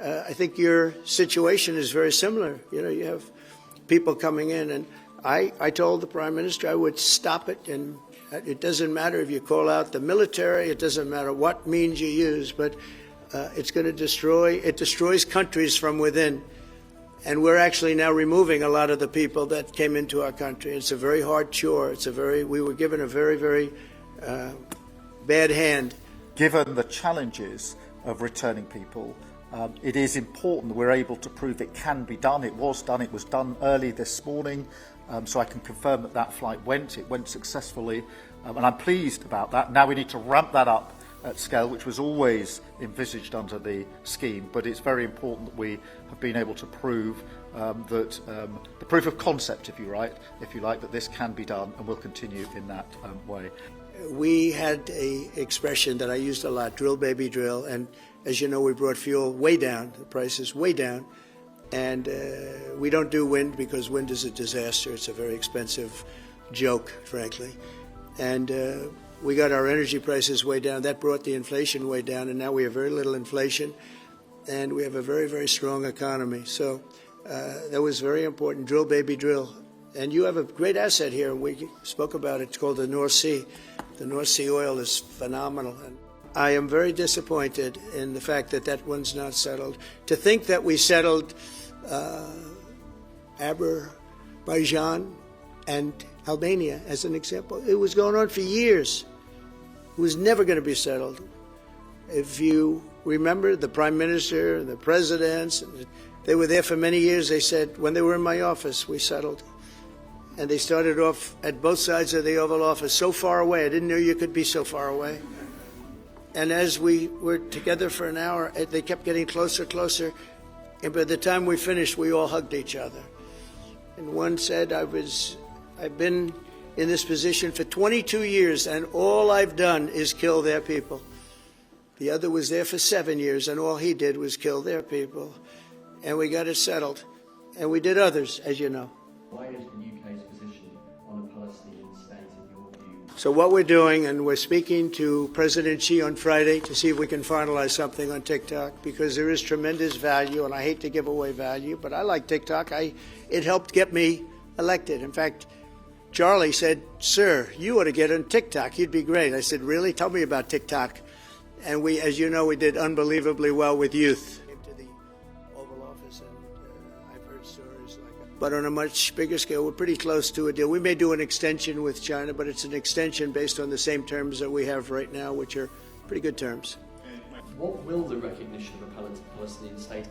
I think your situation is very similar. You know, you have people coming in, and I told the Prime Minister I would stop it, and it doesn't matter if you call out the military, it doesn't matter what means you use, but it's going to destroys countries from within. And we're actually now removing a lot of the people that came into our country. It's a very hard chore. We were given a very, very bad hand. Given the challenges of returning people, it is important that we're able to prove it can be done. It was done early this morning, so I can confirm that flight it went successfully, and I'm pleased about that. Now we need to ramp that up at scale, which was always envisaged under the scheme, but it's very important that we have been able to prove that the proof of concept, if you like, that this can be done, and will continue in that way. We had a expression that I used a lot, drill baby drill, and as you know, we brought fuel way down, the price is way down, and we don't do wind because wind is a disaster. It's a very expensive joke, frankly, and we got our energy prices way down. That brought the inflation way down, and now we have very little inflation, and we have a very, very strong economy. So that was very important, drill, baby, drill. And you have a great asset here, and we spoke about it. It's called the North Sea. The North Sea oil is phenomenal. And I am very disappointed in the fact that that one's not settled. To think that we settled Azerbaijan and Albania as an example, it was going on for years. It was never going to be settled. If you remember, the Prime Minister, the presidents, they were there for many years. They said, when they were in my office, we settled. And they started off at both sides of the Oval Office, so far away. I didn't know you could be so far away. And as we were together for an hour, they kept getting closer, closer. And by the time we finished, we all hugged each other. And one said, I've been in this position for 22 years, and all I've done is kill their people. The other was there for 7 years, and all he did was kill their people. And we got it settled. And we did others, as you know. Why is the UK's position on a Palestinian state, in your view? So what we're doing, and we're speaking to President Xi on Friday to see if we can finalize something on TikTok, because there is tremendous value, and I hate to give away value, but I like TikTok. It helped get me elected. In fact, Charlie said, "Sir, you ought to get on TikTok. You'd be great." I said, "Really? Tell me about TikTok." And we, as you know, we did unbelievably well with youth. Came to the Oval Office, and I've heard stories like that. But on a much bigger scale, we're pretty close to a deal. We may do an extension with China, but it's an extension based on the same terms that we have right now, which are pretty good terms. What will the recognition of a Palestinian state